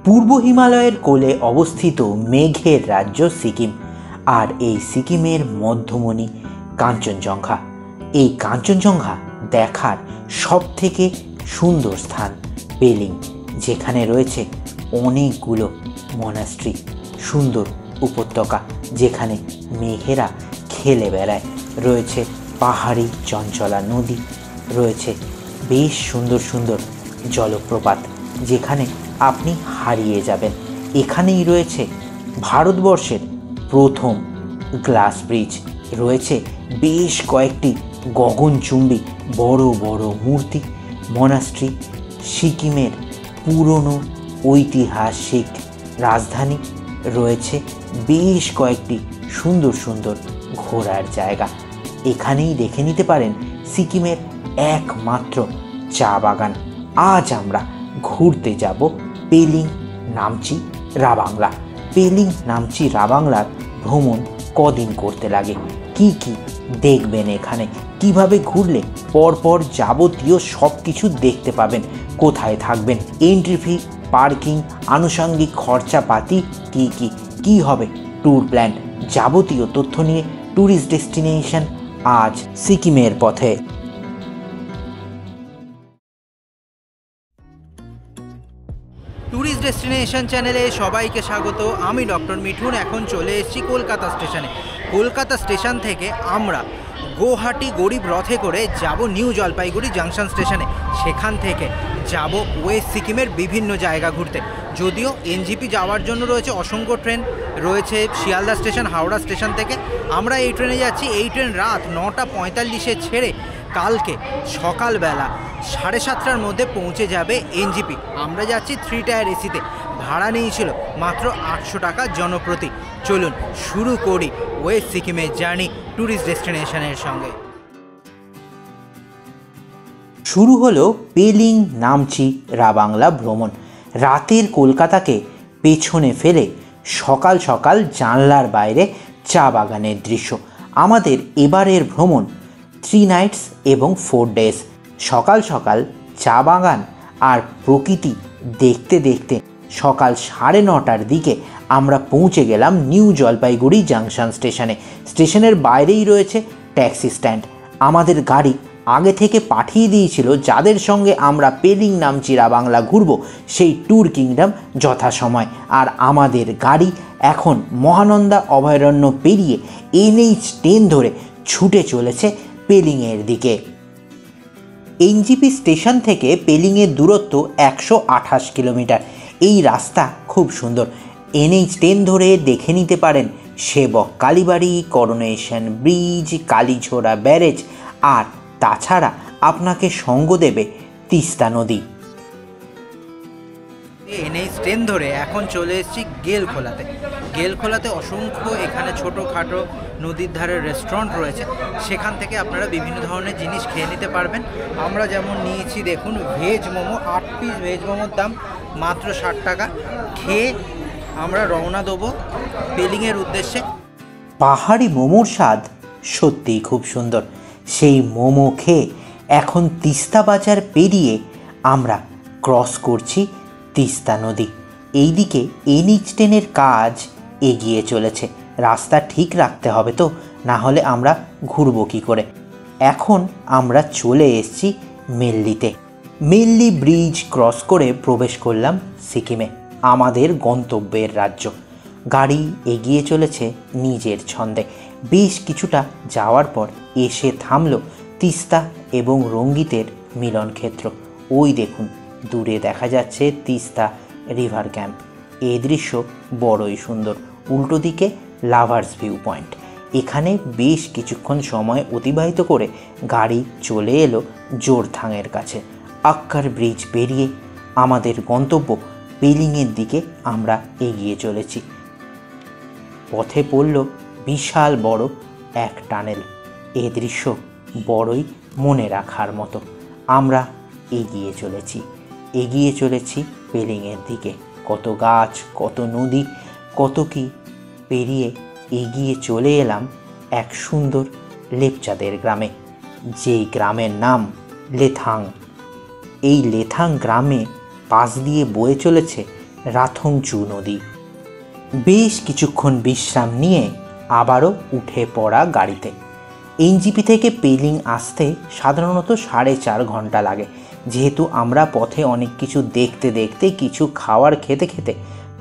পূর্ব হিমালয়ের কোলে অবস্থিত মেঘের রাজ্য সিকিম, আর এই সিকিমের মধ্যমণি কাঞ্চনজঙ্ঘা। এই কাঞ্চনজঙ্ঘা দেখার সব থেকে সুন্দর স্থান পেলিং, যেখানে রয়েছে অনেকগুলো মনাস্ট্রি, সুন্দর উপত্যকা যেখানে মেঘেরা খেলে বেড়ায়, রয়েছে পাহাড়ি চঞ্চলা নদী, রয়েছে বেশ সুন্দর সুন্দর জলপ্রপাত যেখানে আপনি হারিয়ে যাবেন। এখানেই রয়েছে ভারতবর্ষের প্রথম গ্লাস ব্রিজ, রয়েছে বেশ কয়েকটি গগনচুম্বী বড় বড় মূর্তি, মনাস্ট্রি, সিকিমের পুরনো ঐতিহাসিক রাজধানী, রয়েছে বেশ কয়েকটি সুন্দর সুন্দর ঘোরার জায়গা। এখানেই দেখে নিতে পারেন সিকিমের একমাত্র চা বাগান। আজ আমরা ঘুরতে যাব পেলিং নামচি রাবাংলা। পেলিং নামচি রাবাংলার ভ্রমণ কদিন করতে লাগে, কি কি দেখবেন এখানে, কিভাবে ঘুরলে পরপর যাবতীয় সব কিছু দেখতে পাবেন, কোথায় থাকবেন, এন্ট্রি ফি, পার্কিং, আনুষঙ্গিক খরচাপাতি কি হবে, ট্যুর প্ল্যান, যাবতীয় তথ্য নিয়ে ট্যুরিস্ট ডেস্টিনেশন আজ সিকিমের পথে। ট্যুরিস্ট ডেস্টিনেশন চ্যানেলে সবাইকে স্বাগত। আমি ডক্টর মিঠুন। এখন চলে এসেছি কলকাতা স্টেশনে। কলকাতা স্টেশন থেকে আমরা গুয়াহাটি গরিব রথে করে যাব নিউ জলপাইগুড়ি জাংশন স্টেশনে। সেখান থেকে যাব ওয়েস্ট সিকিমের বিভিন্ন জায়গা ঘুরতে। যদিও এনজিপি যাওয়ার জন্য রয়েছে অসংখ্য ট্রেন, রয়েছে শিয়ালদা স্টেশন, হাওড়া স্টেশন থেকে আমরা এই ট্রেনে যাচ্ছি। এই ট্রেন রাত 9:45 ছেড়ে কালকে সকালবেলা 7:30টার মধ্যে পৌঁছে যাবে এনজিপি। আমরা যাচ্ছি 3 টায়ার এসিতে। ভাড়া নিয়েছিল মাত্র 800 টাকা জনপ্রতি। চলুন শুরু করি ওয়েস্ট সিকিমের জার্নি ট্যুরিস্ট ডেস্টিনেশনের সঙ্গে। শুরু হলো পেলিং নামচি রাবাংলা ভ্রমণ। রাতের কলকাতাকে পেছনে ফেলে সকাল সকাল জানলার বাইরে চা বাগানের দৃশ্য। আমাদের এবারের ভ্রমণ 3 নাইটস এবং 4 ডেজ। সকাল সকাল চা বাগান আর প্রকৃতি দেখতে দেখতে সকাল 9:30টার দিকে আমরা পৌঁছে গেলাম নিউ জলপাইগুড়ি জাংশন স্টেশনে। স্টেশনের বাইরেই রয়েছে ট্যাক্সি স্ট্যান্ড। আমাদের গাড়ি আগে থেকে পাঠিয়ে দিয়েছিল যাদের সঙ্গে আমরা পেলিং নামচি রাবাংলা ঘুরব, সেই ট্যুর কিংডম যথাসময়। আর আমাদের গাড়ি এখন মহানন্দা অভয়ারণ্য পেরিয়ে NH10 ধরে ছুটে চলেছে পেলিংয়ের দিকে। এনজিপি স্টেশন থেকে পেলিংয়ের দূরত্ব 128 কিলোমিটার। এই রাস্তা খুব সুন্দর। NH10 ধরে দেখে নিতে পারেন সেবক কালীবাড়ি, করোনেশন ব্রিজ, কালীঝোড়া ব্যারেজ, আর তাছাড়া আপনাকে সঙ্গ দেবে তিস্তা নদী। NH10 ধরে এখন চলে এসেছি গেলখোলাতে। গেলখোলাতে অসংখ্য এখানে ছোটোখাটো নদীর ধারে রেস্টুরেন্ট রয়েছে, সেখান থেকে আপনারা বিভিন্ন ধরনের জিনিস খেয়ে নিতে পারবেন। আমরা যেমন নিয়েছি দেখুন ভেজ মোমো, 8 পিস ভেজ মোমোর দাম মাত্র 60 টাকা। খেয়ে আমরা রওনা দেবো পেলিংয়ের উদ্দেশ্যে। পাহাড়ি মোমোর স্বাদ সত্যিই খুব সুন্দর। সেই মোমো খেয়ে এখন তিস্তা বাজার পেরিয়ে আমরা ক্রস করছি তিস্তা নদী। এইদিকে NH10-এর কাজ এগিয়ে চলেছে। রাস্তা ঠিক রাখতে হবে তো, না হলে আমরা ঘুরবো কী করে। এখন আমরা চলে এসেছি মেল্লিতে। মেল্লি ব্রিজ ক্রস করে প্রবেশ করলাম সিকিমে, আমাদের গন্তব্যের রাজ্য। গাড়ি এগিয়ে চলেছে নিজের ছন্দে। বেশ কিছুটা যাওয়ার পর এসে থামল তিস্তা এবং রঙ্গিতের মিলন ক্ষেত্র। ওই দেখুন দূরে দেখা যাচ্ছে তিস্তা রিভার ক্যাম্প। এই দৃশ্য বড়ই সুন্দর। উল্টো দিকে লাভার্স ভিউ পয়েন্ট। এখানে বেশ কিছুক্ষণ সময় অতিবাহিত করে গাড়ি চলে এলো জোরথাংয়ের কাছে। আক্কার ব্রিজ পেরিয়ে আমাদের গন্তব্য পেলিংয়ের দিকে আমরা এগিয়ে চলেছি। পথে পড়ল বিশাল বড় এক টানেল। এ দৃশ্য বড়ই মনে রাখার মতো। আমরা এগিয়ে চলেছি পেলিংয়ের দিকে। কত গাছ, কত নদী, কত কি পেরিয়ে এগিয়ে চলে এলাম এক সুন্দর লেপচাদের গ্রামে, যেই গ্রামের নাম লেথাং। এই লেথাং গ্রামে পাশ দিয়ে বয়ে চলেছে রাথংচু নদী। বেশ কিছুক্ষণ বিশ্রাম নিয়ে আবারও উঠে পড়া গাড়িতে। এনজিপি থেকে পেলিং আসতে সাধারণত 4.5 ঘন্টা লাগে। যেহেতু আমরা পথে অনেক কিছু দেখতে দেখতে কিছু খাওয়ার খেতে খেতে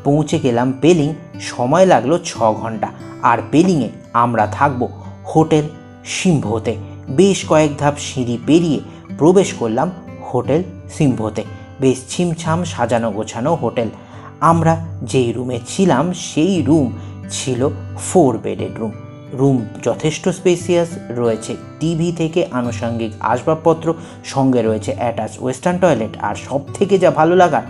পৌঁছে গেলাম পেলিং, সময় লাগলো 6 ঘন্টা। আর পেলিংয়ে আমরা থাকবো হোটেল সিম্ভোতে। বেশ কয়েক ধাপ সিঁড়ি পেরিয়ে প্রবেশ করলাম হোটেল সিম্ভোতে। বেশ ছিমছাম সাজানো গোছানো হোটেল। আমরা যেই রুমে ছিলাম সেই রুম ছিল 4 বেডেড রুম। রুম যথেষ্ট স্পেসিয়াস, রয়েছে টিভি থেকে আনুষঙ্গিক আসবাবপত্র, সঙ্গে রয়েছে অ্যাটাচ ওয়েস্টার্ন টয়লেট, আর সব থেকে যা ভালো লাগার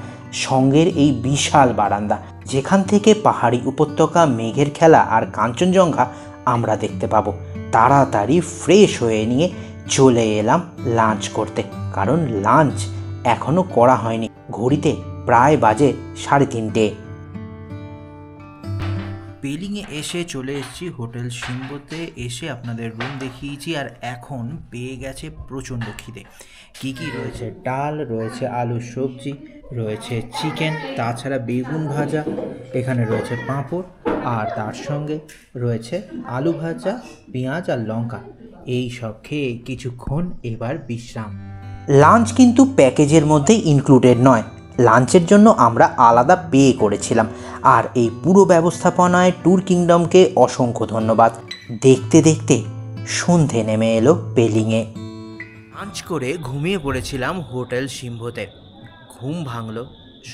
সঙ্গের এই বিশাল বারান্দা, যেখান থেকে পাহাড়ি উপত্যকা, মেঘের খেলা আর কাঞ্চনজঙ্ঘা আমরা দেখতে পাবো। তাড়াতাড়ি ফ্রেশ হয়ে নিয়ে চলে এলাম লাঞ্চ করতে, কারণ লাঞ্চ এখনও করা হয়নি। ঘড়িতে প্রায় বাজে 3:30। পেলিংয়ে এসে চলে এসেছি হোটেল সিম্বোতে। এসে আপনাদের রুম দেখিয়েছি, আর এখন পেয়ে গেছে প্রচণ্ড খিদে। কী কী রয়েছে? ডাল রয়েছে, আলুর সবজি রয়েছে, চিকেন, তাছাড়া বেগুন ভাজা, এখানে রয়েছে পাঁপড়, আর তার সঙ্গে রয়েছে আলু ভাজা, পেঁয়াজ আর লঙ্কা। এই সব খেয়ে কিছুক্ষণ এবার বিশ্রাম। লাঞ্চ কিন্তু প্যাকেজের মধ্যে ইনক্লুডেড নয়। লাঞ্চের জন্য আমরা আলাদা পে করেছিলাম। আর এই পুরো ব্যবস্থাপনায় ট্যুর কিংডমকে অসংখ্য ধন্যবাদ। দেখতে দেখতে সন্ধে নেমে এলো পেলিংয়ে। লাঞ্চ করে ঘুমিয়ে পড়েছিলাম হোটেল সিম্ভোতে। ঘুম ভাঙলো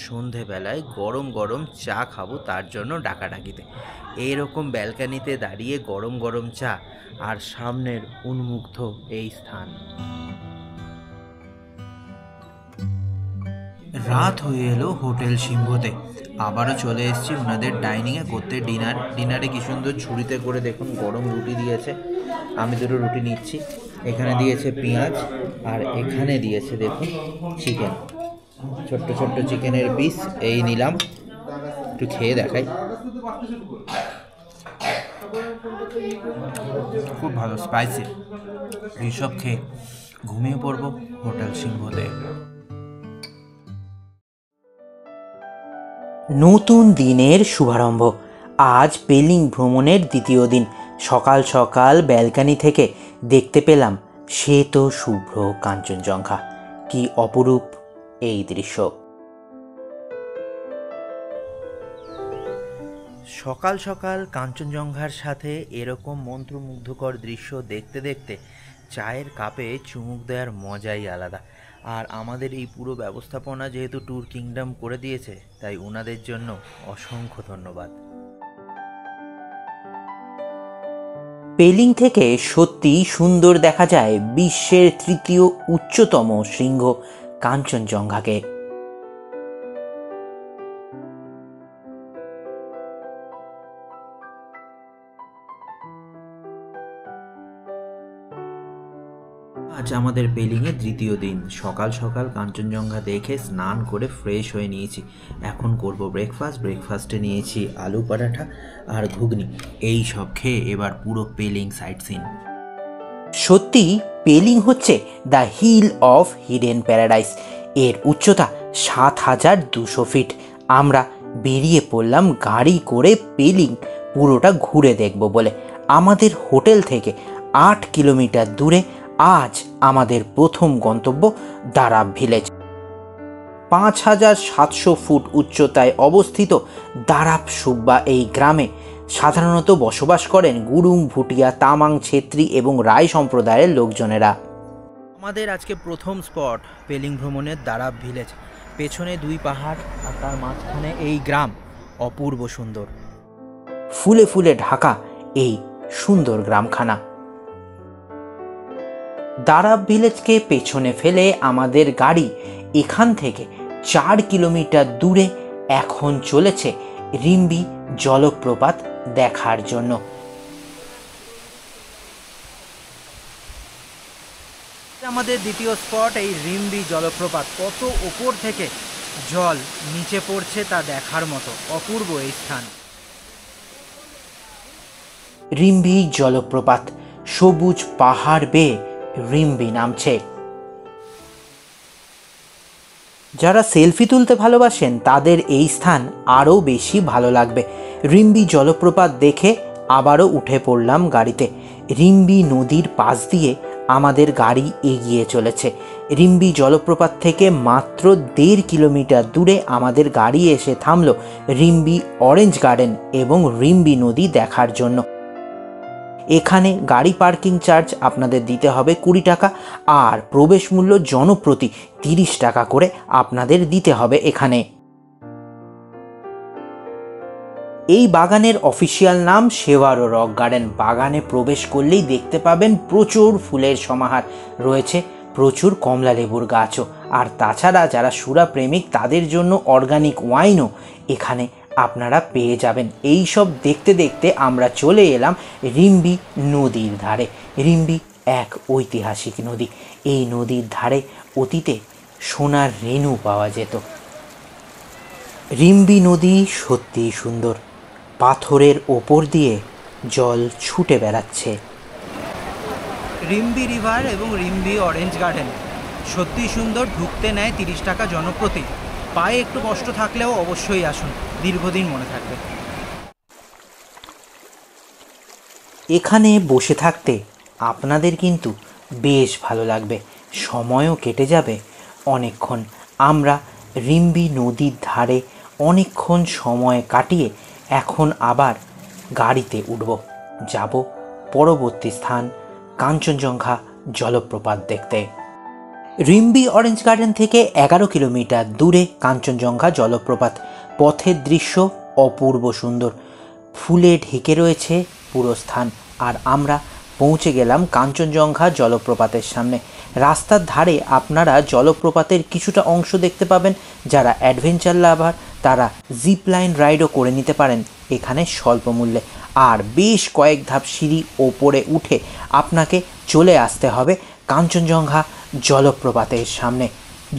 সন্ধেবেলায় গরম গরম চা খাবো তার জন্য ডাকাডাকিতে। এইরকম ব্যালকানিতে দাঁড়িয়ে গরম গরম চা আর সামনের উন্মুক্ত এই স্থান। রাত হয়ে এলো হোটেল সিম্ভোতে। আবারও চলে এসেছি ওনাদের ডাইনিংয়ে করতে ডিনারে কি সুন্দর ঝুড়িতে করে দেখুন গরম রুটি দিয়েছে। আমি 2টো রুটি নিচ্ছি। এখানে দিয়েছে পেঁয়াজ, আর এখানে দিয়েছে দেখুন চিকেন, ছোট্ট ছোট্ট চিকেনের পিস। এই নিলাম, একটু খেয়ে দেখাই। খুব ভালো, স্পাইসি। এইসব খেয়ে ঘুমিয়ে পড়বো হোটেল সিম্ভোতে। নতুন দিনের শুভারম্ভ। আজ পেলিং ভ্রমণের দ্বিতীয় দিন। সকাল সকাল ব্যালকানি থেকে দেখতে পেলাম শ্বেত শুভ্র কাঞ্চনজঙ্ঘা। কি অপরূপ এই দৃশ্য! সকাল সকাল কাঞ্চনজঙ্ঘার সাথে এরকম মন্ত্রমুগ্ধকর দৃশ্য দেখতে দেখতে চায়ের কাপে চুমুক দেওয়ার মজাই আলাদা। আর আমাদের এই পুরো ব্যবস্থাপনা যেহেতু ট্যুর কিংডম করে দিয়েছে, তাই ওনাদের জন্য অসংখ্য ধন্যবাদ। পেলিং থেকে সত্যি সুন্দর দেখা যায় বিশ্বের 3য় উচ্চতম শৃঙ্গ কাঞ্চনজঙ্ঘাকে। আজ আমাদের পেলিংয়ের তৃতীয় দিন। সকাল সকাল কাঞ্চনজঙ্ঘা দেখে স্নান করে ফ্রেশ হয়ে নিয়েছি। এখন করব ব্রেকফাস্টে নিয়েছি আলু পরাঠা আর ঘুগনি। এই সব খেয়ে এবার পুরো পেলিং সাইট সিন। সত্যি পেলিং হচ্ছে the hill of hidden paradise. এর উচ্চতা 7,200 ফিট। আমরা বেরিয়ে পড়লাম গাড়ি করে পেলিং পুরোটা ঘুরে দেখব বলে। আমাদের হোটেল থেকে 8 কিলোমিটার দূরে আজ আমাদের প্রথম গন্তব্য দারাব ভিলেজ। 5,700 ফুট উচ্চতায় অবস্থিত দারাব সুব্বা এই গ্রামে সাধারণত বসবাস করেন গুরুং, ভুটিয়া, তামাং, ছেত্রী এবং রায় সম্প্রদায়ের লোকজনেরা। আমাদের আজকে প্রথম স্পট পেলিং ভ্রমণের দারাব ভিলেজ। পেছনে 2 পাহাড় আর তার মাঝখানে এই গ্রাম, অপূর্ব সুন্দর। ফুলে ফুলে ঢাকা এই সুন্দর গ্রামখানা। দারাব ভিলেজকে পেছনে ফেলে আমাদের গাড়ি এখান থেকে 4 কিলোমিটার দূরে এখন চলেছে রিম্বি জলপ্রপাত দেখার জন্য। আমাদের দ্বিতীয় স্পট এই রিম্বি জলপ্রপাত। কত উপর থেকে জল নিচে পড়ছে তা দেখার মতো অপূর্ব এই স্থান। রিম্বি জলপ্রপাত, সবুজ পাহাড় বেয়ে রিম্বি নামছে। যারা সেলফি তুলতে ভালোবাসেন তাদের এই স্থান আরও বেশি ভালো লাগবে। রিম্বি জলপ্রপাত দেখে আবারও উঠে পড়লাম গাড়িতে। রিম্বি নদীর পাশ দিয়ে আমাদের গাড়ি এগিয়ে চলেছে। রিম্বি জলপ্রপাত থেকে মাত্র 1.5 কিলোমিটার দূরে আমাদের গাড়ি এসে থামলো রিম্বি অরেঞ্জ গার্ডেন এবং রিম্বি নদী দেখার জন্য। এখানে গাড়ি পার্কিং চার্জ আপনাদের দিতে হবে 20 টাকা, আর প্রবেশ মূল্য জনপ্রতি 30 টাকা করে আপনাদের দিতে হবে এখানে। এই বাগানের অফিসিয়াল নাম শেভারো রক গার্ডেন। বাগানে প্রবেশ করলেই দেখতে পাবেন প্রচুর ফুলের সমাহার, রয়েছে প্রচুর কমলা লেবুর গাছও, আর তাছাড়া যারা সুরা প্রেমিক তাদের জন্য অর্গানিক ওয়াইনও এখানে আপনারা পেয়ে যাবেন। এই সব দেখতে দেখতে আমরা চলে এলাম রিম্বি নদীর ধারে। রিম্বি এক ঐতিহাসিক নদী। এই নদীর ধারে অতীতে সোনার রেণু পাওয়া যেত। রিম্বি নদী সত্যিই সুন্দর। পাথরের ওপর দিয়ে জল ছুটে বেড়াচ্ছে। রিম্বি রিভার এবং রিম্বি অরেঞ্জ গার্ডেন সত্যি সুন্দর। ঢুকতে নেয় 30 টাকা জনপ্রতি। পায়ে একটু কষ্ট থাকলেও অবশ্যই আসুন, দীর্ঘদিন মনে থাকবে। এখানে বসে থাকতে আপনাদের কিন্তু বেশ ভালো লাগবে, সময়ও কেটে যাবে অনেকক্ষণ। আমরা রিম্বি নদীর ধারে অনেকক্ষণ সময় কাটিয়ে এখন আবার গাড়িতে উঠব, যাব পরবর্তী স্থান কাঞ্চনজঙ্ঘা জলপ্রপাত দেখতে। রিম্বি অরেঞ্জ গার্ডেন থেকে 11 কিলোমিটার দূরে কাঞ্চনজঙ্ঘা জলপ্রপাত। পথের দৃশ্য অপূর্ব সুন্দর, ফুলে ঢেকে রয়েছে পুরো স্থান। আর আমরা পৌঁছে গেলাম কাঞ্চনজঙ্ঘা জলপ্রপাতের সামনে। রাস্তার ধারে আপনারা জলপ্রপাতের কিছুটা অংশ দেখতে পাবেন। যারা অ্যাডভেঞ্চার লাভার তারা জিপ লাইন রাইডও করে নিতে পারেন এখানে স্বল্প মূল্যে। আর বেশ কয়েক ধাপ সিঁড়ি ওপরে উঠে আপনাকে চলে আসতে হবে কাঞ্চনজঙ্ঘা জলপ্রপাতের সামনে।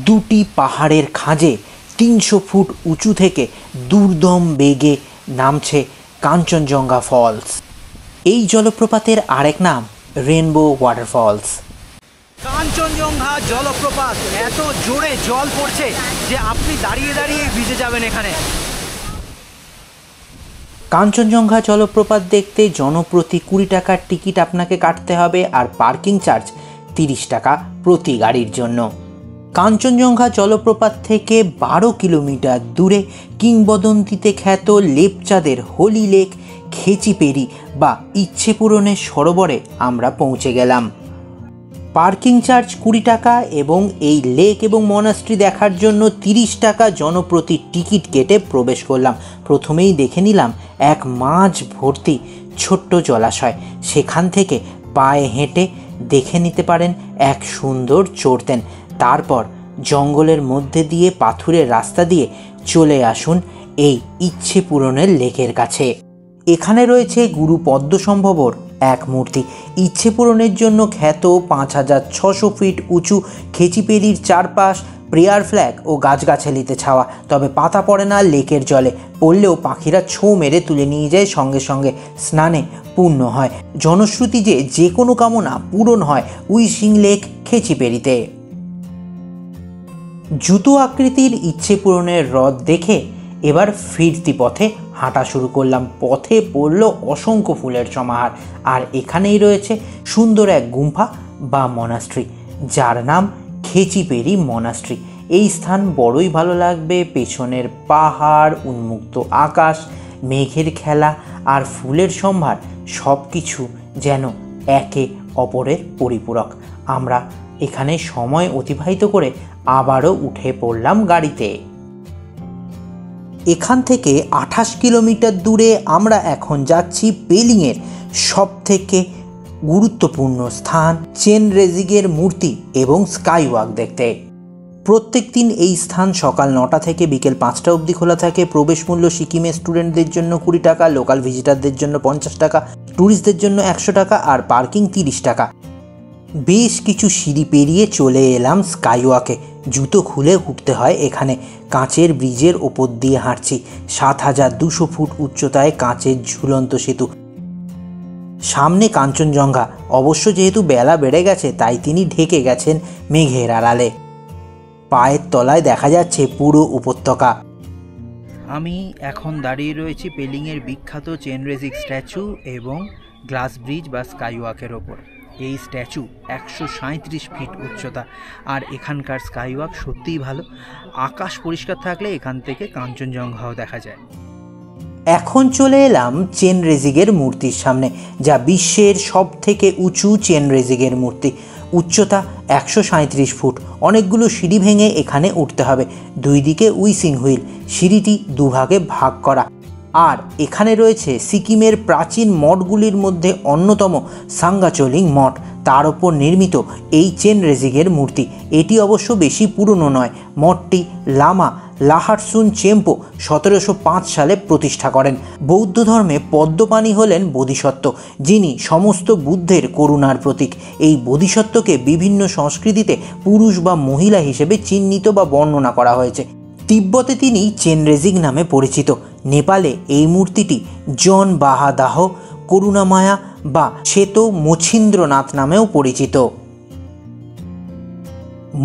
দুটি পাহাড়ের খাঁজে 300 ফুট উঁচু থেকে দুর্দম বেগে নামছে কাঞ্চনজঙ্ঘা ফলস। এই জলপ্রপাতের আরেক নাম রেনবো ওয়াটারফলস। কাঞ্চনজঙ্ঘা জলপ্রপাত, এত জোরে জল পড়ছে যে আপনি দাঁড়িয়ে দাঁড়িয়ে ভিজে যাবেন এখানে। কাঞ্চনজঙ্ঘা জলপ্রপাত দেখতে জনপ্রতি 20 টাকার টিকিট আপনাকে কাটতে হবে, আর পার্কিং চার্জ 30 টাকা প্রতি গাড়ির জন্য। কাঞ্চনজঙ্ঘা জলপ্রপাত থেকে 12 কিলোমিটার দূরে কিংবদন্তিতে খ্যাত লেপচাঁদের হোলি লেক খেচিপেরি বা ইচ্ছে পূরণের সরোবরে আমরা পৌঁছে গেলাম। পার্কিং চার্জ 20 টাকা এবং এই লেক এবং মনাস্ট্রি দেখার জন্য 30 টাকা জনপ্রতি টিকিট কেটে প্রবেশ করলাম। প্রথমেই দেখে নিলাম এক মাঝ ভর্তি ছোট্ট জলাশয়। সেখান থেকে পায়ে হেঁটে দেখে নিতে পারেন এক সুন্দর চড়তেন। তারপর জঙ্গলের মধ্যে দিয়ে পাথুরের রাস্তা দিয়ে চলে আসুন এই ইচ্ছে পূরণের লেকের কাছে। এখানে রয়েছে গুরু পদ্মসম্ভবর এক মূর্তি। ইচ্ছে পূরণের জন্য খ্যাত 5600 ফিট উঁচু খেচিপেরির চারপাশ প্রেয়ার ফ্ল্যাগ ও গাছগাছালিতে ছাওয়া। তবে পাতা পড়ে না লেকের জলে, পড়লেও পাখিরা ছোঁ মেরে তুলে নিয়ে যায়, সঙ্গে সঙ্গে স্নানে পূর্ণ হয়। জনশ্রুতি যে কোনো কামনা পূরণ হয় উইশিং লেক খেচিপেরিতে। জুতো আকৃতির ইচ্ছে পূরণের হ্রদ দেখে এবার ফিরতি পথে হাঁটা শুরু করলাম। পথে পড়ল অসংখ্য ফুলের সমাহার, আর এখানেই রয়েছে সুন্দর এক গুম্ফা বা মনাস্ট্রি, যার নাম খেচিপেরি মনাস্ট্রি। এই স্থান বড়ই ভালো লাগবে। পেছনের পাহাড়, উন্মুক্ত আকাশ, মেঘের খেলা আর ফুলের সম্ভার সব কিছু যেন একে অপরের পরিপূরক। আমরা এখানে সময় অতিবাহিত করে আবারও উঠে পড়লাম গাড়িতে। এখান থেকে 28 কিলোমিটার দূরে আমরা এখন যাচ্ছি পেলিংয়ের সবথেকে গুরুত্বপূর্ণ স্থান চেন রেজিগের মূর্তি এবং স্কাইওয়াক দেখতে। প্রত্যেক দিন এই স্থান সকাল 9টা থেকে বিকেল 5টা অবধি খোলা থাকে। প্রবেশ মূল্য সিকিমের স্টুডেন্টদের জন্য 20 টাকা, লোকাল ভিজিটারদের জন্য 50 টাকা, ট্যুরিস্টদের জন্য 100 টাকা, আর পার্কিং 30 টাকা। বেশ কিছু সিঁড়ি পেরিয়ে চলে এলাম স্কাইওয়াকে। জুতো খুলে উঠতে হয় এখানে। কাঁচের ব্রিজের ওপর দিয়ে হাঁটছি। 7200 ফুট উচ্চতায় কাঁচের ঝুলন্ত সেতু। সামনে কাঞ্চনজঙ্ঘা। অবশ্য যেহেতু বেলা বেড়ে গেছে তাই তিনি ঢেকে গেছেন মেঘের আড়ালে। পায়ের তলায় দেখা যাচ্ছে পুরো উপত্যকা। আমি এখন দাঁড়িয়ে রয়েছি পেলিংয়ের বিখ্যাত চেন রেজিং স্ট্যাচু এবং গ্লাস ব্রিজ বা স্কাইওয়াকের ওপর। এই স্ট্যাচু 137 ফিট উচ্চতা, আর এখানকার স্কাইওয়াক সত্যিই ভালো। আকাশ পরিষ্কার থাকলে এখান থেকে কাঞ্চনজঙ্ঘাও দেখা যায়। এখন চলে এলাম চেন রেজিংয়ের মূর্তির সামনে, যা বিশ্বের সব থেকে উঁচু চেন রেজিংয়ের মূর্তি। উচ্চতা 137 ফুট। অনেকগুলো সিঁড়ি ভেঙে এখানে উঠতে হবে। দুই দিকে উইসিং হুইল, সিঁড়িটি দুভাগে ভাগ করা। আর এখানে রয়েছে সিকিমের প্রাচীন মঠগুলির মধ্যে অন্যতম সাঙ্গাচোলিং মঠ, তার ওপর নির্মিত এই চেন রেজিংয়ের মূর্তি। এটি অবশ্য বেশি পুরনো নয়। মঠটি লামা লাহারসুন চেম্পো 1705 সালে প্রতিষ্ঠা করেন। বৌদ্ধ ধর্মে পদ্মপাণি হলেন বোধিসত্ত্ব, যিনি সমস্ত বুদ্ধের করুণার প্রতীক। এই বোধিসত্ত্বকে বিভিন্ন সংস্কৃতিতে পুরুষ বা মহিলা হিসেবে চিহ্নিত বা বর্ণনা করা হয়েছে। তিব্বতে তিনি চেন রেজিং নামে পরিচিত। নেপালে এই মূর্তিটি জন বাহাদাহ করুণামায়া বা শ্বেত মছিন্দ্রনাথ নামেও পরিচিত।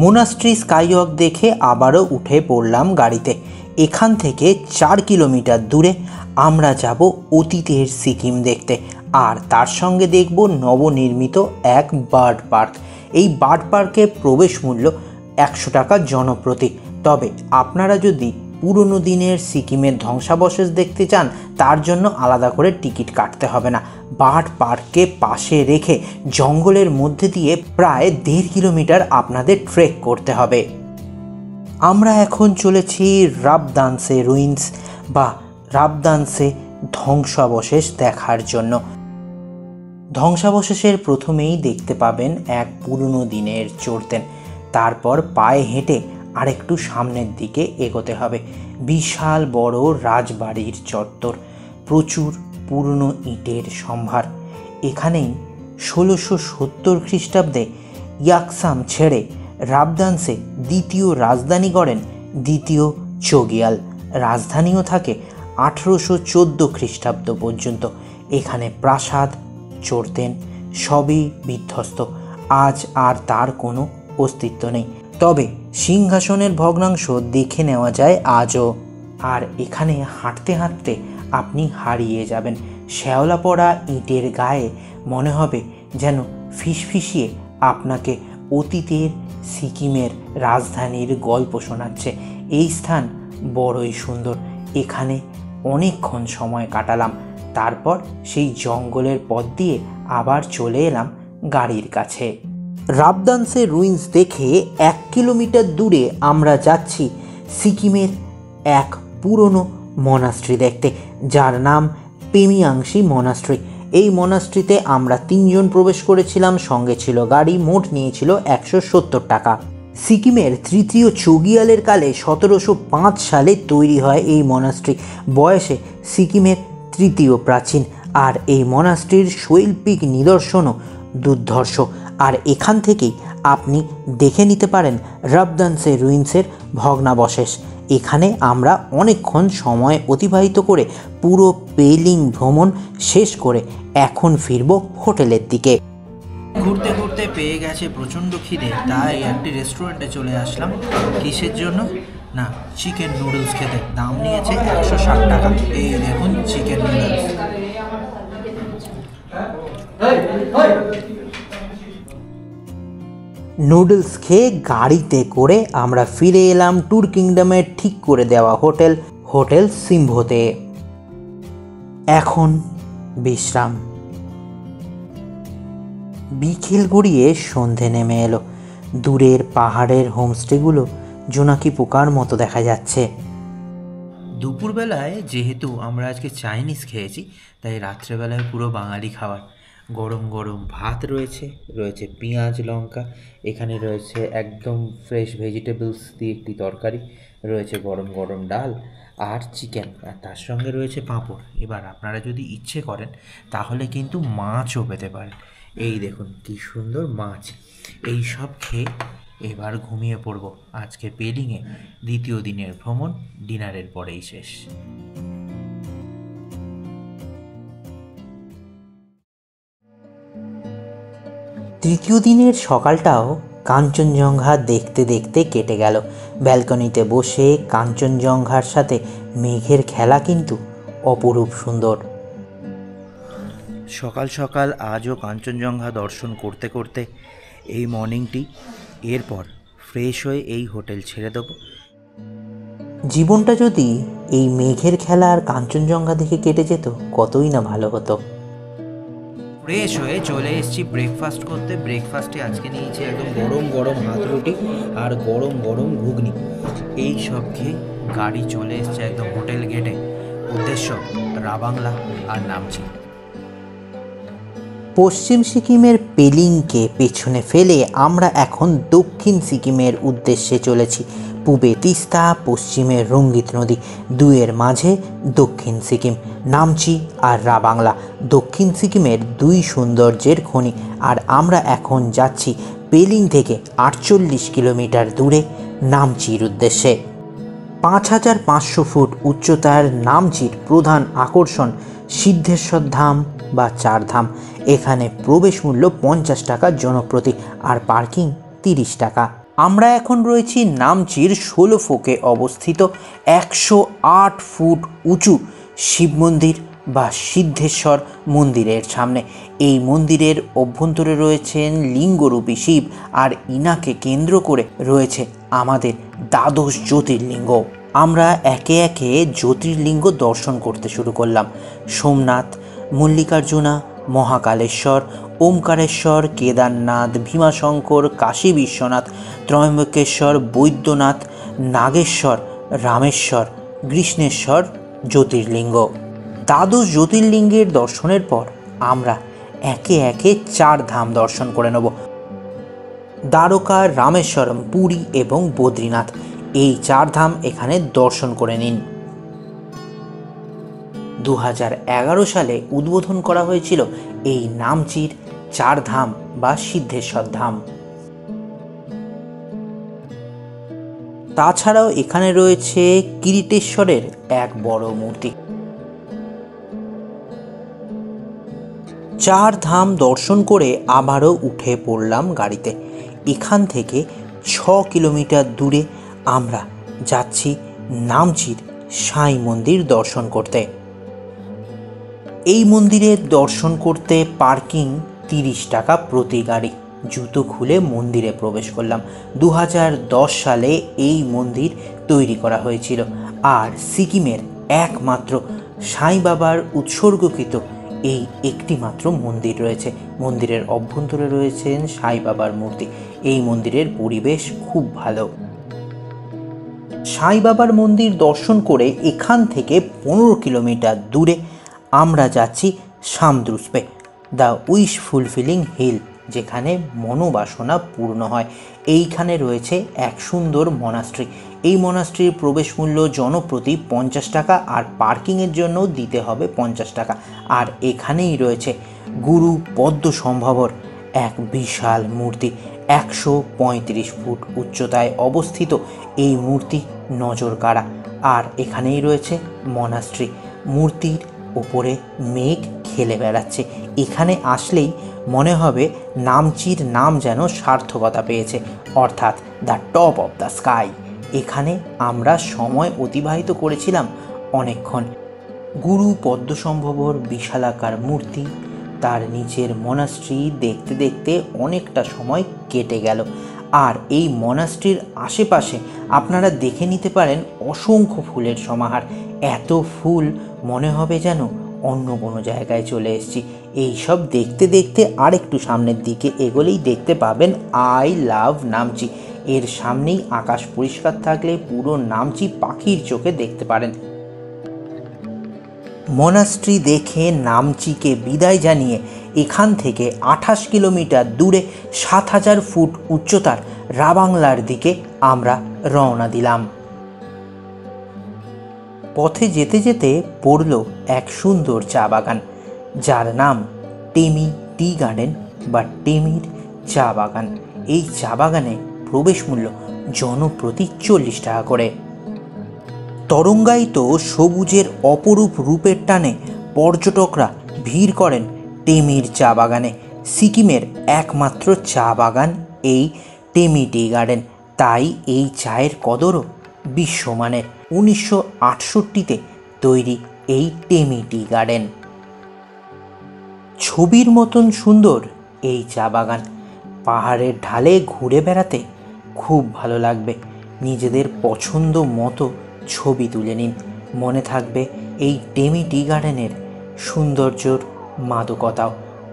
মোনাস্ট্রি স্কাইওয়াক দেখে আবারও উঠে পড়লাম গাড়িতে। এখান থেকে 4 কিলোমিটার দূরে আমরা যাব অতীতের সিকিম দেখতে, আর তার সঙ্গে দেখব নবনির্মিত এক বার্ড পার্ক। এই বার্ড পার্কের প্রবেশ মূল্য 100 টাকা জনপ্রতি। তবে আপনারা যদি পুরনো দিনের সিকিমের ধ্বংসাবশেষ দেখতে চান, তার জন্য আলাদা করে টিকিট কাটতে হবে না। বার্ড পার্ককে পাশে রেখে জঙ্গলের মধ্যে দিয়ে প্রায় 1.5 কিলোমিটার আপনাদের ট্রেক করতে হবে। আমরা এখন চলেছি রাবদানসে রুইন্স বা রাবদানসে ধ্বংসাবশেষ দেখার জন্য। ধ্বংসাবশেষের প্রথমেই দেখতে পাবেন এক পুরনো দিনের চোরতেন। তারপর পায়ে হেঁটে আরেকটু সামনের দিকে এগোতে হবে। বিশাল বড় রাজবাড়ির চত্বর, প্রচুর পুরনো ইটের সম্ভার। এখানেই 1670 খ্রিস্টাব্দে ইয়াকসাম ছেড়ে রাবদানসে দ্বিতীয় রাজধানী গড়েন দ্বিতীয় চোগিয়াল। রাজধানীও থাকে 1814 খ্রিস্টাব্দ পর্যন্ত। এখানে প্রাসাদ, চোরতেন সবই বিধ্বস্ত। আজ আর তার কোনো অস্তিত্ব নেই। তবে সিংহাসনের ভগ্নাংশ দেখে নেওয়া যায় আজও। আর এখানে হাঁটতে হাঁটতে আপনি হারিয়ে যাবেন। শ্যাওলা পড়া ইটের গায়ে মনে হবে যেন ফিসফিসিয়ে আপনাকে অতীতের সিকিমের রাজধানীর গল্প শোনাচ্ছে। এই স্থান বড়ই সুন্দর। এখানে অনেকক্ষণ সময় কাটালাম। তারপর সেই জঙ্গলের পথ দিয়ে আবার চলে এলাম গাড়ির কাছে। রাবদানসে রুইন্স দেখে 1 কিলোমিটার দূরে আমরা যাচ্ছি সিকিমের এক পুরনো মনাস্ট্রি দেখতে, যার নাম পেমিয়াংশি মনাস্ট্রি। এই মনাস্ট্রিতে আমরা 3 জন প্রবেশ করেছিলাম, সঙ্গে ছিল গাড়ি। মোট নিয়েছিল 170 টাকা। সিকিমের তৃতীয় চোগিয়ালের কালে 1705 সালে তৈরি হয় এই মনাস্ট্রি। বয়সে সিকিমের তৃতীয় প্রাচীন, আর এই মনাস্ট্রির শৈল্পিক নিদর্শনও দুর্ধর্ষ। আর এখান থেকেই আপনি দেখে নিতে পারেন রাবদানসে রুইন্সের ভগ্নাবশেষ। এখানে আমরা অনেকক্ষণ সময় অতিবাহিত করে পুরো পেলিং ভ্রমণ শেষ করে এখন ফিরব হোটেলের দিকে। ঘুরতে ঘুরতে পেয়ে গেছে প্রচণ্ড খিদে, তাই একটি রেস্টুরেন্টে চলে আসলাম। কিসের জন্য? না, চিকেন নুডলস খেতে। দাম নিয়েছে 160 টাকা। এই দেখুন চিকেন নুডলস। নুডলস খেয়ে গাড়িতে করে আমরা ফিরে এলাম ট্যুর কিংডমের ঠিক করে দেওয়া হোটেল সিম্ভোতে। এখন বিশ্রাম। বিকেল গড়িয়ে সন্ধে নেমে এলো। দূরের পাহাড়ের হোমস্টেগুলো জোনাকি পোকার মতো দেখা যাচ্ছে। দুপুরবেলায় যেহেতু আমরা আজকে চাইনিজ খেয়েছি, তাই রাত্রেবেলায় পুরো বাঙালি খাবার। গরম গরম ভাত রয়েছে, রয়েছে পেঁয়াজ লঙ্কা, এখানে রয়েছে একদম ফ্রেশ ভেজিটেবলস দিয়ে একটি তরকারি, রয়েছে গরম গরম ডাল আর চিকেন, আর তার সঙ্গে রয়েছে পাঁপড়। এবার আপনারা যদি ইচ্ছে করেন তাহলে কিন্তু মাছও পেতে পারেন। এই দেখুন কি সুন্দর মাছ। এই সব খেয়ে এবার ঘুমিয়ে পড়ব। আজকে পেলিংয়ে দ্বিতীয় দিনের ভ্রমণ ডিনারের পরেই শেষ। তৃতীয় দিনের সকালটাও কাঞ্চনজঙ্ঘা দেখতে দেখতে কেটে গেল। ব্যালকনিতে বসে কাঞ্চনজঙ্ঘার সাথে মেঘের খেলা কিন্তু অপরূপ সুন্দর। সকাল সকাল আজও কাঞ্চনজঙ্ঘা দর্শন করতে করতে এই মর্নিংটি, এরপর ফ্রেশ হয়ে এই হোটেল ছেড়ে দেবো। জীবনটা যদি এই মেঘের খেলা আর কাঞ্চনজঙ্ঘা দেখে কেটে যেত কতই না ভালো হতো। ফ্রেশ হয়ে চলে এসেছি ব্রেকফাস্ট করতে। ব্রেকফাস্টে আজকে নিয়েছি একদম গরম গরম হাত রুটি আর গরম গরম ঘুগনি। এই সব খেয়ে গাড়ি চলে এসছে একদম হোটেল গেটে। উদ্দেশ্য রাবাংলা আর নামচি। পশ্চিম সিকিমের পেলিংকে পেছনে ফেলে আমরা এখন দক্ষিণ সিকিমের উদ্দেশ্যে চলেছি। পূবে তিস্তা, পশ্চিমে রঙ্গিত নদী, দুয়ের মাঝে দক্ষিণ সিকিম, নামচি আর রাবাংলা দক্ষিণ সিকিমের দুই সৌন্দর্যের খনি। আর আমরা এখন যাচ্ছি পেলিং থেকে 48 কিলোমিটার দূরে নামচির উদ্দেশ্যে। 5500 ফুট উচ্চতার নামচির প্রধান আকর্ষণ সিদ্ধেশ্বর ধাম বা চারধাম। এখানে প্রবেশ মূল্য 50 টাকা জনপ্রতি আর পার্কিং 30 টাকা। আমরা এখন রয়েছি নামচির 16 ফোকে অবস্থিত 108 ফুট উঁচু শিব মন্দির বা সিদ্ধেশ্বর মন্দিরের সামনে। এই মন্দিরের অভ্যন্তরে রয়েছেন লিঙ্গরূপী শিব আর ইনাকে কেন্দ্র করে রয়েছে আমাদের দ্বাদশ জ্যোতির্লিঙ্গ। আমরা একে একে জ্যোতির্লিঙ্গ দর্শন করতে শুরু করলাম। সোমনাথ, মল্লিকার্জুনা, মহাকালেশ্বর, ওমকারেশ্বর, কেদারনাথ, ভীমাশঙ্কর, কাশী বিশ্বনাথ, ত্রয়ম্বকেশ্বর, বৈদ্যনাথ, নাগেশ্বর, রামেশ্বর, কৃষ্ণেশ্বর জ্যোতির্লিঙ্গ। দ্বাদশ জ্যোতির্লিঙ্গের দর্শনের পর আমরা একে একে 4 ধাম দর্শন করে নেব। দ্বারকা, রামেশ্বরম, পুরী এবং বদ্রীনাথ, এই 4 ধাম এখানে দর্শন করে নিন। 2011 সালে উদ্বোধন করা হয়েছিল এই নামচির 4 ধাম বা সিদ্ধেশ্বর ধাম। তাছাড়াও এখানে রয়েছে কিরিটেশ্বরের এক বড় মূর্তি। 4 ধাম দর্শন করে আবারও উঠে পড়লাম গাড়িতে। এখান থেকে 6 কিলোমিটার দূরে আমরা যাচ্ছি নামচির সাই মন্দির দর্শন করতে। এই মন্দিরে দর্শন করতে পার্কিং 30 টাকা প্রতি গাড়ি। জুতো খুলে মন্দিরে প্রবেশ করলাম। 2010 সালে এই মন্দির তৈরি করা হয়েছিল আর সিকিমের একমাত্র সাই বাবার উৎসর্গকৃত এই একটি মাত্র মন্দির রয়েছে। মন্দিরের অভ্যন্তরে রয়েছেন সাই বাবার মূর্তি। এই মন্দিরের পরিবেশ খুব ভালো। সাই বাবার মন্দির দর্শন করে এখান থেকে 15 কিলোমিটার দূরে আমরা যাচ্ছি সামদ্রুস্পে, দ্য উইশ ফুলফিলিং হিল, যেখানে মনোবাসনা পূর্ণ হয়। এইখানে রয়েছে এক সুন্দর মনাস্ট্রি। এই মনাস্ট্রির প্রবেশ মূল্য জনপ্রতি 50 টাকা আর পার্কিংয়ের জন্য দিতে হবে 50 টাকা। আর এখানেই রয়েছে গুরু পদ্মসম্ভবর এক বিশাল মূর্তি। 135 ফুট উচ্চতায় অবস্থিত এই মূর্তি নজর কাড়া। আর এখানেই রয়েছে মনাস্ট্রি। মূর্তির ওপরে মেঘ খেলে বেড়াচ্ছে। এখানে আসলেই মনে হবে নামচির নাম যেন সার্থকতা পেয়েছে, অর্থাৎ the top of the sky. এখানে আমরা সময় অতিবাহিত করেছিলাম অনেকক্ষণ। গুরু পদ্মসম্ভবর বিশালাকার মূর্তি, তার নিচের মনাস্ট্রি দেখতে দেখতে অনেকটা সময় কেটে গেল। আর এই মনাস্ট্রির আশেপাশে আপনারা দেখে নিতে পারেন অসংখ্য ফুলের সমাহার। এত ফুল মনে হবে যেন অন্য কোনো জায়গায় চলে এসেছি। এই সব দেখতে দেখতে আর একটু সামনের দিকে এগোলেই দেখতে পাবেন আই লাভ নামচি। এর সামনেই আকাশ পরিষ্কার থাকলে পুরো নামচি পাখির চোখে দেখতে পারেন। মনাস্ট্রি দেখে নামচিকে বিদায় জানিয়ে এখান থেকে 28 কিলোমিটার দূরে 7000 ফুট উচ্চতার রাবাংলার দিকে আমরা রওনা দিলাম। পথে যেতে যেতে পড়ল এক সুন্দর চা বাগান, যার নাম টেমি টি গার্ডেন বা টেমির চা বাগান। এই চা বাগানে প্রবেশ মূল্য জনপ্রতি 40 টাকা করে। তরঙ্গায়িত সবুজের অপরূপ রূপের টানে পর্যটকরা ভিড় করেন টেমির চা বাগানে। সিকিমের একমাত্র চা বাগান এই টেমি টি গার্ডেন। তাই এই চায়ের কদরও বিশ্বমানের। 1968-তে তৈরি এই টেমি টি গার্ডেন। ছবির মতন সুন্দর এই চা বাগান। পাহাড়ের ঢালে ঘুরে বেড়াতে খুব ভালো লাগবে। নিজেদের পছন্দ মতো ছবি তুলে নিন। মনে থাকবে এই টেমি টি গার্ডেনের সৌন্দর্যর মাদকতাও।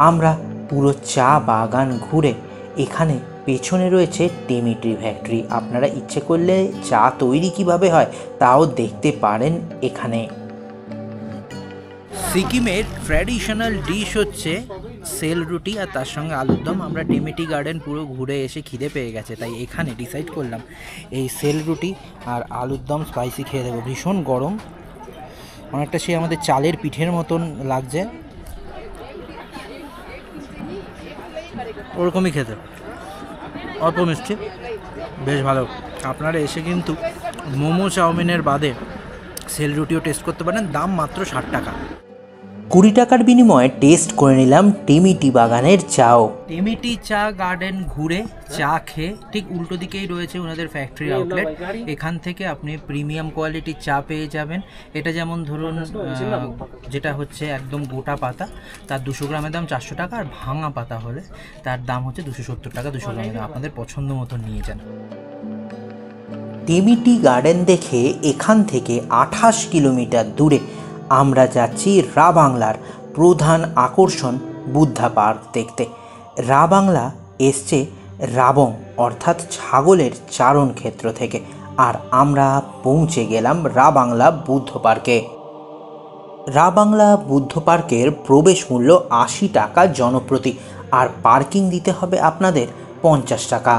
আমরা পুরো চা বাগান ঘুরে, এখানে পেছনে রয়েছে টেমি টি ফ্যাক্টরি। আপনারা ইচ্ছে করলে চা তৈরি কিভাবে হয় তাও দেখতে পারেন এখানে। সিকিমের ট্র্যাডিশনাল ডিশ হচ্ছে সেল রুটি আর তার সঙ্গে আলুর দম। আমরা টেমি টি গার্ডেন পুরো ঘুরে এসে খিদে পেয়ে গেছে, তাই এখানে ডিসাইড করলাম এই সেল রুটি আর আলুর দম স্পাইসি খেয়ে দেবো। ভীষণ গরম, অনেকটা সে আমাদের চালের পিঠের মতন লাগছে, ওরকমই খেতে, অল্প মিষ্টি, বেশ ভালো। আপনারা এসে কিন্তু মোমো চাউমিনের বাদে সেল রুটিও টেস্ট করতে পারেন। দাম মাত্র 60 টাকা। 20 টাকার বিনিময়ে টেস্ট করে নিলাম টেমি টি বাগানের চাও। টেমি টি চা গার্ডেন ঘুরে চা খেয়ে ঠিক উল্টো দিকেই রয়েছে ওনাদের ফ্যাক্টরি আউটলেট। এখান থেকে আপনি প্রিমিয়াম কোয়ালিটির চা পেয়ে যাবেন। এটা যেমন ধরুন যেটা হচ্ছে একদম গোটা পাতা, তার 200 গ্রামের দাম 400 টাকা, আর ভাঙা পাতা হলে তার দাম হচ্ছে 270 টাকা 200 গ্রামের দাম। আপনাদের পছন্দ মতো নিয়ে যান। টেমি টি গার্ডেন দেখে এখান থেকে 28 কিলোমিটার দূরে আমরা যাচ্ছি রা বাংলার প্রধান আকর্ষণ বুদ্ধা পার্ক দেখতে। রা বাংলা এসছে রাবং অর্থাৎ ছাগলের চারণ ক্ষেত্র থেকে, আর আমরা পৌঁছে গেলাম রা বাংলা বুদ্ধ পার্কে। রা বাংলা বুদ্ধ পার্কের প্রবেশ মূল্য 80 টাকা জনপ্রতি, আর পার্কিং দিতে হবে আপনাদের 50 টাকা।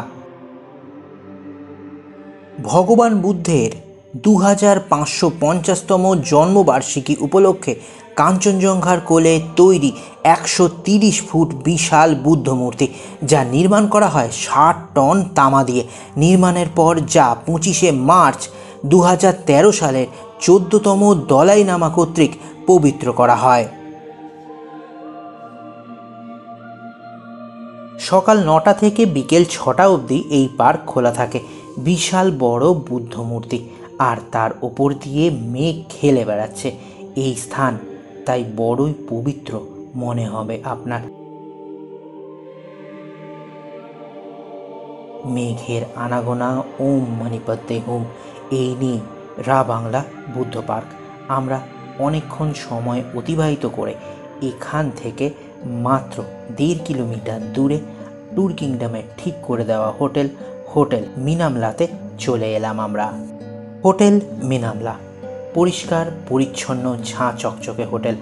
ভগবান বুদ্ধের 2550তম জন্মবার্ষিকী উপলক্ষে কাঞ্চনজঙ্ঘার কোলে তৈরি 130 ফুট বিশাল বুদ্ধ মূর্তি, যা নির্মাণ করা হয় 60 টন তামা দিয়ে। নির্মাণের পর যা 25শে মার্চ 2013 সালের 14তম দলাই লামা কর্তৃক পবিত্র করা হয়। সকাল 9টা থেকে বিকেল 6টা অবধি এই পার্ক খোলা থাকে। বিশাল বড় বুদ্ধ মূর্তি, আর তার ওপর দিয়ে মেঘ খেলে বেড়াচ্ছে। এই স্থান তাই বড়ই পবিত্র মনে হবে আপনার। মেঘের আনাগোনা ওম মণিপদ্মে হোম, এই নিয়ে রা বাংলা বুদ্ধ পার্ক। আমরা অনেকক্ষণ সময় অতিবাহিত করে এখান থেকে মাত্র 1.5 কিলোমিটার দূরে ট্যুর কিংডমের ঠিক করে দেওয়া হোটেল মিনামলাতে চলে এলাম আমরা। হোটেল মিনামলা পরিষ্কার পরিচ্ছন্ন ঝাঁ চকচকে হোটেল।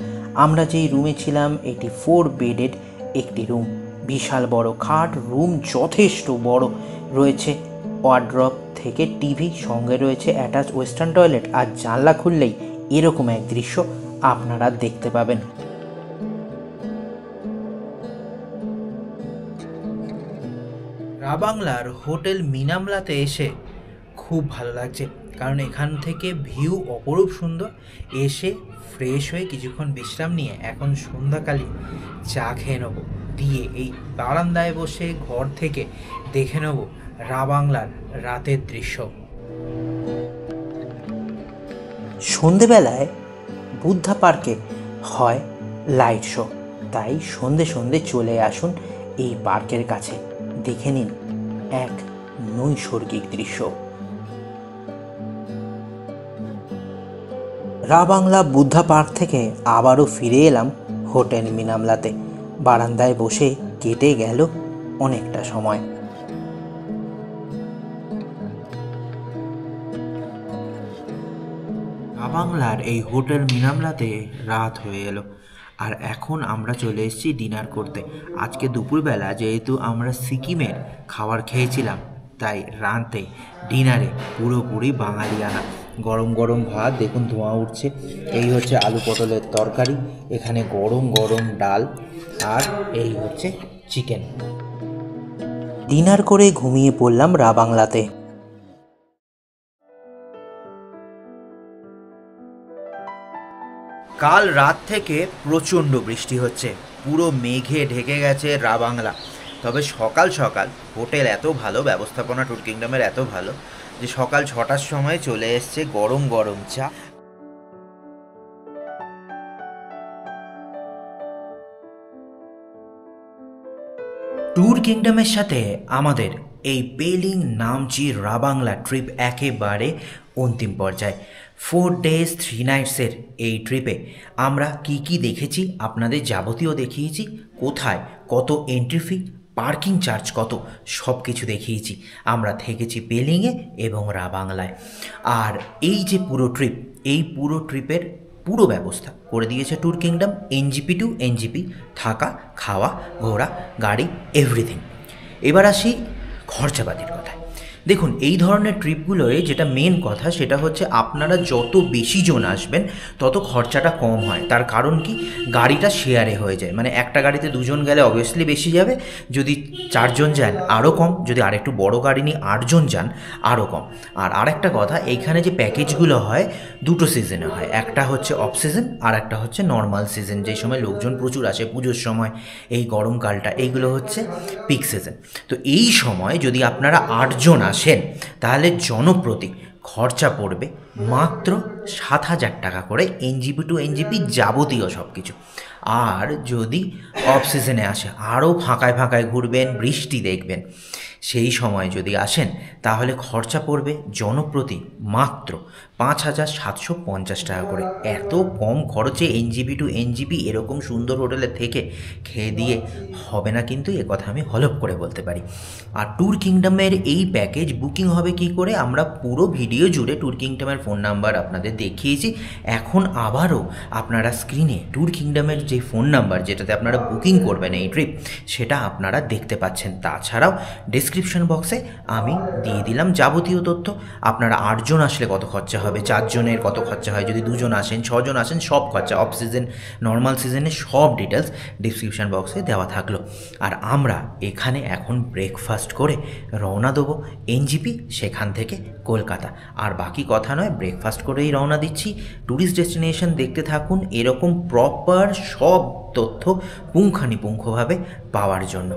আমরা যেই রুমে ছিলাম এটি 4 বেডেড একটি রুম। বিশাল বড় খাট, রুম যথেষ্ট বড়, রয়েছে ওয়ার্ড্রপ থেকে টিভি, সঙ্গে রয়েছে অ্যাটাচ ওয়েস্টার্ন টয়লেট, আর জানলা খুললেই এরকম এক দৃশ্য আপনারা দেখতে পাবেন। রা বাংলার হোটেল মিনামলাতে এসে খুব ভালো লাগছে, কারণ এখান থেকে ভিউ অপরূপ সুন্দর। এসে ফ্রেশ হয়ে কিছুক্ষণ বিশ্রাম নিয়ে এখন সন্ধ্যাকালীন চা খেয়ে নেবো, দিয়ে এই বারান্দায় বসে ঘর থেকে দেখে নেব রা বাংলার রাতের দৃশ্য। সন্ধেবেলায় বুদ্ধা পার্কে হয় লাইট শো, তাই সন্ধে চলে আসুন এই পার্কের কাছে, দেখে নিন এক নৈসর্গিক দৃশ্য। রা বাংলা বুদ্ধা পার্ক থেকে আবারও ফিরে এলাম হোটেল মিনামলাতে। বারান্দায় বসে কেটে গেল অনেকটা সময়। রা বাংলার এই হোটেল মিনামলাতে রাত হয়ে এলো, আর এখন আমরা চলে এসেছি ডিনার করতে। আজকে দুপুরবেলা যেহেতু আমরা সিকিমের খাবার খেয়েছিলাম, তাই রাতে ডিনারে পুরোপুরি বাঙালিয়ানা। গরম গরম ভাত, দেখুন ধোঁয়া উঠছে, এই হচ্ছে আলু পটলের তরকারি, এখানে গরম গরম ডাল, আর এই হচ্ছে চিকেন। ডিনার করে ঘুমিয়ে পড়লাম রা বাংলাতে। কাল রাত থেকে প্রচণ্ড বৃষ্টি হচ্ছে, পুরো মেঘে ঢেকে গেছে রা বাংলা। তবে সকাল সকাল হোটেল এত ভালো, ব্যবস্থাপনা ট্যুর কিংডমের এত ভালো যে সকাল 6টার সময় চলে এসছে গরম গরম চা। ট্যুর কিংডমের সাথে আমাদের এই পেলিং নামচি রাবাংলা ট্রিপ একেবারে অন্তিম পর্যায়ে। 4 days 3 nights-এর এই ট্রিপে আমরা কি দেখেছি আপনাদের যাবতীয় দেখিয়েছি, কোথায় কত এন্ট্রি ফি, পার্কিং চার্জ কত, সব কিছু দেখিয়েছি। আমরা থেকেছি পেলিংয়ে এবং রাবাংলায়। আর এই যে পুরো ট্রিপ, এই পুরো ট্রিপের পুরো ব্যবস্থা করে দিয়েছে tour kingdom, NJP to NJP, থাকা, খাওয়া, ঘোরা, গাড়ি, এভরিথিং। এবার আসি খরচাপাতির কথায়। দেখুন, এই ধরনের ট্রিপগুলোয় যেটা মেন কথা সেটা হচ্ছে আপনারা যত বেশি জন আসবেন তত খরচাটা কম হয়। তার কারণ কি, গাড়িটা শেয়ারে হয়ে যায়। মানে একটা গাড়িতে 2 জন গেলে অবভিয়াসলি বেশি যাবে, যদি 4 জন যান আরও কম, যদি আরেকটু বড় গাড়ি নিয়ে 8 জন যান আরও কম। আর আরেকটা কথা, এইখানে যে প্যাকেজগুলো হয় 2টো সিজনে হয়, একটা হচ্ছে অফ সিজন আর একটা হচ্ছে নর্মাল সিজন, যেই সময় লোকজন প্রচুর আসে, পুজোর সময়, এই গরমকালটা, এইগুলো হচ্ছে পিক সিজন। তো এই সময় যদি আপনারা 8 জন আসেন তাহলে জনপ্রতি খরচা পড়বে মাত্র 7,000 টাকা করে, এনজিপি টু এনজিপি যাবতীয় সব কিছু। আর যদি অফ সিজনে আসে, আরও ফাঁকায় ফাঁকায় ঘুরবেন, বৃষ্টি দেখবেন, সেই সময় যদি আসেন তাহলে খরচা পড়বে জনপ্রতি মাত্র 5,750 টাকা করে। এত কম খরচে এনজিপি টু এনজিপি এরকম সুন্দর হোটেলে থেকে খেয়ে দিয়ে হবে না কিন্তু, এ কথা আমি হলফ করে বলতে পারি। আর ট্যুর কিংডমের এই প্যাকেজ বুকিং হবে কি করে, আমরা পুরো ভিডিও জুড়ে ট্যুর কিংডমের ফোন নাম্বার আপনাদের দেখিয়েছি। এখন আবারও আপনারা স্ক্রিনে ট্যুর কিংডমের যে ফোন নাম্বার যেটাতে আপনারা বুকিং করবেন এই ট্রিপ, সেটা আপনারা দেখতে পাচ্ছেন। তাছাড়াও ডিসক্রিপশন বক্সে আমি দিয়ে দিলাম যাবতীয় তথ্য। আপনারা 8 জন আসলে কত খরচা হবে, 4 জনের কত খরচা হয়, যদি 2 জন আসেন, 6 জন আসেন, সব খরচা, অফ সিজন নর্মাল সিজনে সব ডিটেলস ডিসক্রিপশন বক্সে দেওয়া থাকলো। আর আমরা এখানে এখন ব্রেকফাস্ট করে রওনা দেবো এনজিপি, সেখান থেকে কলকাতা। আর বাকি কথা নয়, ব্রেকফাস্ট করেই রওনা দিচ্ছি। ট্যুরিস্ট ডেস্টিনেশন দেখতে থাকুন এরকম প্রপার সব তথ্য পুঙ্খানুপুঙ্খভাবে পাওয়ার জন্য।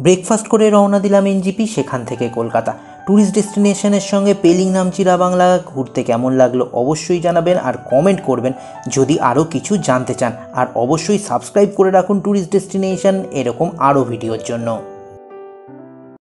ব্রেকফাস্ট করে রওনা দিলাম এনজিপি, সেখান থেকে কলকাতা। ট্যুরিস্ট ডেস্টিনেশনের সঙ্গে পেলিং নামচি রাবাংলা ঘুরতে কেমন লাগলো অবশ্যই জানাবেন আর কমেন্ট করবেন যদি আরও কিছু জানতে চান। আর অবশ্যই সাবস্ক্রাইব করে রাখুন ট্যুরিস্ট ডেস্টিনেশন এরকম আরও ভিডিওর জন্য।